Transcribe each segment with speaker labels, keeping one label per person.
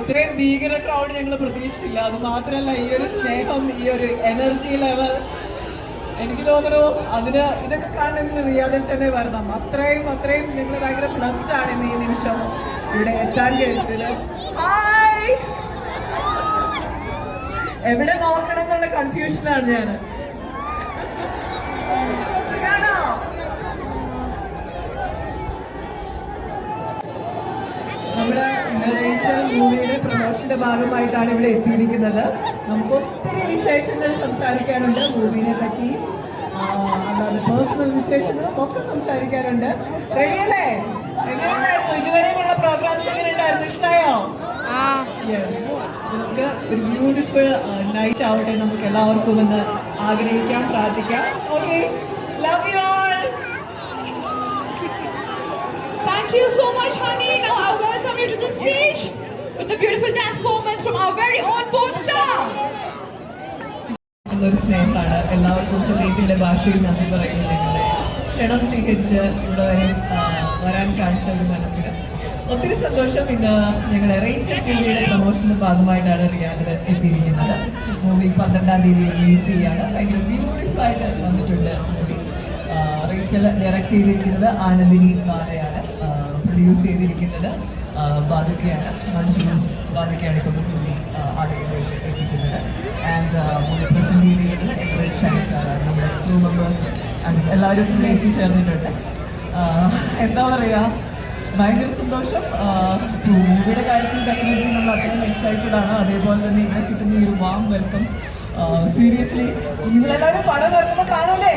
Speaker 1: ഇത്രയും ഭീകര ക്രൗഡ് ഞങ്ങൾ പ്രതീക്ഷിച്ചില്ല. അത് മാത്രമല്ല, ഈ ഒരു സ്നേഹം, ഈ ഒരു എനർജി ലെവൽ, എനിക്ക് തോന്നുന്നു അതിന് ഇതൊക്കെ കാണുന്ന റിയാദിൽ തന്നെ വരണം. അത്രയും നിങ്ങൾ ഭയങ്കര ബ്ലസ്ഡ് ആണ് ഇന്ന് ഈ നിമിഷം ഇവിടെ എത്താൻ കഴിഞ്ഞത്. എവിടെ നോക്കണം എന്നുള്ള കൺഫ്യൂഷനാണ് ഞാൻ. നമ്മുടെ മൂവിയുടെ പ്രമോഷന്റെ ഭാഗമായിട്ടാണ് ഇവിടെ എത്തിയിരിക്കുന്നത്. നമുക്ക് ഒത്തിരി വിശേഷങ്ങൾ സംസാരിക്കാനുണ്ട്, മൂവിനെ പറ്റി, അല്ലാതെ പേഴ്സണൽ വിശേഷങ്ങളും ഒക്കെ സംസാരിക്കാനുണ്ട്. റെഡിയല്ലേ? എങ്ങനെയുണ്ടായിരുന്നു ഇതുവരെയുള്ള പ്രോഗ്രാംസ്? എങ്ങനെയുണ്ടായിരുന്നു? ഇഷ്ടമായോ? നമുക്ക് ഒരു ബ്യൂട്ടിഫുൾ നൈറ്റ് ആവട്ടെ നമുക്ക് എല്ലാവർക്കും എന്ന് ആഗ്രഹിക്കാം, പ്രാർത്ഥിക്കാം. Okay, love you all.
Speaker 2: Thank you so much, honey. Now I welcome you to the stage with the beautiful dance performance from our very own porn star.
Speaker 1: ഒരു സ്നേഹമാണ് എല്ലാവർക്കും ഹൃദയത്തിന്റെ ഭാഷയിൽ നന്ദി പറയുന്നത്. ഞങ്ങളെ ക്ഷണം സ്വീകരിച്ച് ഇവിടെ വരാൻ കാണിച്ച ഒരു മനസ്സിന് ഒത്തിരി സന്തോഷം. ഇന്ന് ഞങ്ങൾ റേച്ചൽ മൂവിയുടെ പ്രൊമോഷന്റെ ഭാഗമായിട്ടാണ് റിയാദിൽ എത്തിയിരിക്കുന്നത്. മൂവി 12-ാം തീയതി റിലീസ് ചെയ്യാണ്. ഭയങ്കര ബ്യൂട്ടിഫുൾ ആയിട്ട് വന്നിട്ടുണ്ട് മൂവി. റേച്ചൽ ഡയറക്റ്റ് ചെയ്തിരിക്കുന്നത് ആനന്ദിനി ബാലയാണ്. പ്രൊഡ്യൂസ് ചെയ്തിരിക്കുന്നത് ബാധിക്കയാണ്, മഞ്ജു ബാധിക്കയാണ് ഇപ്പോൾ മൂവി ആളുകളിലേക്ക് എത്തിക്കുന്നത്. ആൻഡ് മൂവി പ്രസന്റ് ചെയ്തിരിക്കുന്നത് എവറേറ്റ് ഷൈൻ സാറാണ്. നമ്മുടെ ക്രൂ മെമ്പേഴ്സ് എല്ലാവരും പ്ലേസിൽ ചേർന്നിട്ടുണ്ട്. എന്താ പറയുക, ഭയങ്കര സന്തോഷം. മൂവിയുടെ കാര്യത്തിൽ ഡെഫിനറ്റ്ലി നമ്മൾ അത്രയും എക്സൈറ്റഡ് ആണ്. അതേപോലെ തന്നെ ഇവിടെ കിട്ടുന്ന ഈ ഒരു വാം വെൽക്കം. സീരിയസ്ലി നിങ്ങളെല്ലാവരും പടം വരുമ്പോൾ കാണൂലേ?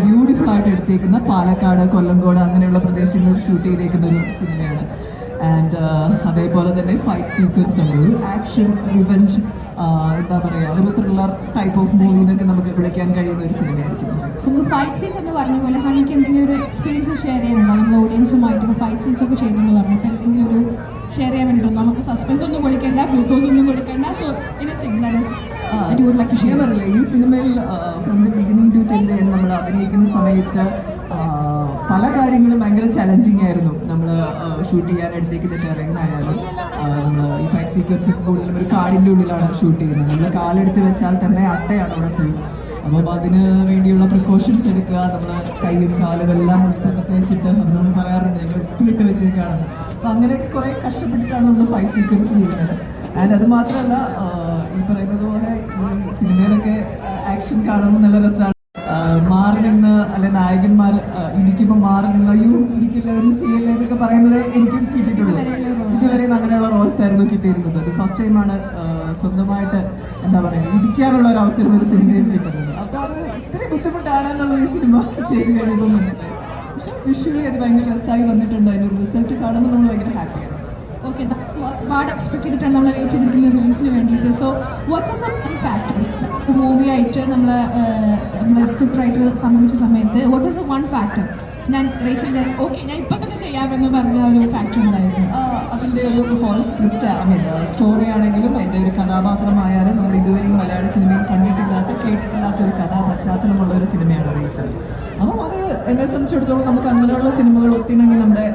Speaker 1: ബ്യൂട്ടിഫുൾ ആയിട്ട് എടുത്തേക്കുന്ന പാലക്കാട്, കൊല്ലംകോട് അങ്ങനെയുള്ള പ്രദേശങ്ങളിൽ ഷൂട്ട് ചെയ്തേക്കുന്ന ഒരു സിനിമയാണ്. ആൻഡ് അതേപോലെ തന്നെ ഫൈറ്റ് സീക്വൻസ് ഉണ്ട്, ഒരു ആക്ഷൻ റിവെഞ്ച്, എന്താ പറയുക, ഒരു ത്രില്ലർ ടൈപ്പ് ഓഫ് മൂവി എന്നൊക്കെ നമുക്ക് വിളിക്കാൻ കഴിയുന്ന ഒരു സിനിമയായിരിക്കും.
Speaker 3: സോ ഫൈറ്റ് സീൻസ് എന്ന് പറഞ്ഞ പോലെ ഹണിക്ക് എന്തെങ്കിലും ഒരു എക്സ്പീരിയൻസ് ഷെയർ ചെയ്യാനുണ്ടോ നമ്മുടെ ഓഡിയൻസുമായിട്ട്? ഇപ്പോൾ ഫൈറ്റ് സീൻസ് ഒക്കെ ചെയ്യുന്നെന്ന് പറഞ്ഞു, അപ്പോൾ എന്തെങ്കിലും ഒരു ഷെയർ ചെയ്യാൻ വേണ്ടിയിട്ടുണ്ടോ? നമുക്ക് സസ്പെൻസ് ഒന്നും കൊടുക്കേണ്ട, ഗ്ലൂക്കോസ് ഒന്നും കൊടുക്കേണ്ട. സോ എനിത്തിങ്
Speaker 1: ഞാൻ പറയില്ല, ഈ സിനിമയിൽ from the beginning to ten നമ്മൾ അഭിനയിക്കുന്ന സമയത്ത് പല കാര്യങ്ങളും ഭയങ്കര ചലഞ്ചിങ് ആയിരുന്നു. നമ്മൾ ഷൂട്ട് ചെയ്യാനെടുത്തേക്കുന്ന ടെറൈൻ ആയാലും നമ്മൾ ഈ ഫൈറ്റ് സീക്വൻസ് കൂടുതലും ഒരു കാടിൻ്റെ ഉള്ളിലാണ് ഷൂട്ട് ചെയ്യുന്നത്. നമ്മൾ കാലെടുത്ത് വെച്ചാൽ തന്നെ അട്ടയാണ് അവിടെ ഫുൾ. അപ്പം അതിന് വേണ്ടിയുള്ള പ്രിക്കോഷൻസ് എടുക്കുക, നമ്മൾ കൈയും കാലും എല്ലാം ഉൾപ്പെട്ട് വെച്ചിട്ട് നമ്മൾ പറയാറുണ്ട് ഞങ്ങൾ ഉപ്പിലിട്ട് വെച്ചേക്കാണ്. അപ്പം അങ്ങനെയൊക്കെ കുറേ കഷ്ടപ്പെട്ടിട്ടാണ് നമ്മൾ ഫൈറ്റ് സീക്വൻസ് ചെയ്യുന്നത്. ആൻഡ് അത് മാത്രമല്ല, ഈ പറയുന്നത് പോലെ ഈ സിനിമയിലൊക്കെ ആക്ഷൻ കാണുമ്പോൾ നല്ല രസമാണ്. മാറി നിന്ന് അല്ലെ നായകന്മാർ ഇടിക്കുമ്പോൾ മാറി നിന്ന് അയ്യോ ഇടിക്കില്ല ഒന്നും ചെയ്യില്ല എന്നൊക്കെ പറയുന്നത് എനിക്കും കിട്ടിയിട്ടുള്ളൂ. ഇതുവരെയും അങ്ങനെയുള്ള റോൾസ് ആയിരുന്നു കിട്ടിയിരുന്നത്. അത് ഫസ്റ്റ് ടൈമാണ് സ്വന്തമായിട്ട് എന്താ പറയുക ഇടിക്കാനുള്ള ഒരു അവസരം ഒരു സിനിമയിൽ കിട്ടുന്നത്. അപ്പോൾ അത് ഇത്രയും ബുദ്ധിമുട്ടാണെന്നുള്ള ഈ സിനിമ ചെയ്ത് കഴിയുമ്പോൾ പക്ഷെ വിഷ്വലി അത് ഭയങ്കര രസമായി വന്നിട്ടുണ്ട്. അതിനൊരു റിസൾട്ട് കാണുമ്പോൾ നമ്മൾ ഭയങ്കര ഹാപ്പിയാണ്.
Speaker 3: ഓക്കെ, ഒരുപാട് എക്സ്പെക്ട് ചെയ്തിട്ടാണ് നമ്മൾ വെയിറ്റ് ചെയ്തിരിക്കുന്ന റിലീസിന് വേണ്ടിയിട്ട്. So what was the factor movie ആയിട്ട് നമ്മളെ സ്ക്രിപ്റ്റ് റൈറ്റർ സമീപിച്ച സമയത്ത് what was the one factor? ഞാൻ റേച്ചൽ ഓക്കെ ഞാൻ ഇപ്പം തന്നെ ചെയ്യാമെന്ന് പറഞ്ഞ ഒരു ഫാക്ടർ ഉണ്ടായിരുന്നു.
Speaker 1: അതിൻ്റെ ഒരു ഹോൾ സ്ക്രിപ്റ്റ് സ്റ്റോറി ആണെങ്കിലും അതിൻ്റെ ഒരു കഥാപാത്രമായാലും നമ്മൾ ഇതുവരെയും മലയാള സിനിമയിൽ കണ്ടിട്ടില്ലാത്ത കേട്ടിട്ടില്ലാത്ത ഒരു കഥാപശ്ചാത്തലമുള്ള ഒരു സിനിമയാണ് റേച്ചൽ. അപ്പം അത് എന്നെ സംബന്ധിച്ചിടത്തോളം നമുക്ക് അങ്ങനെയുള്ള സിനിമകൾ ഒത്തിണങ്ങി നമ്മുടെ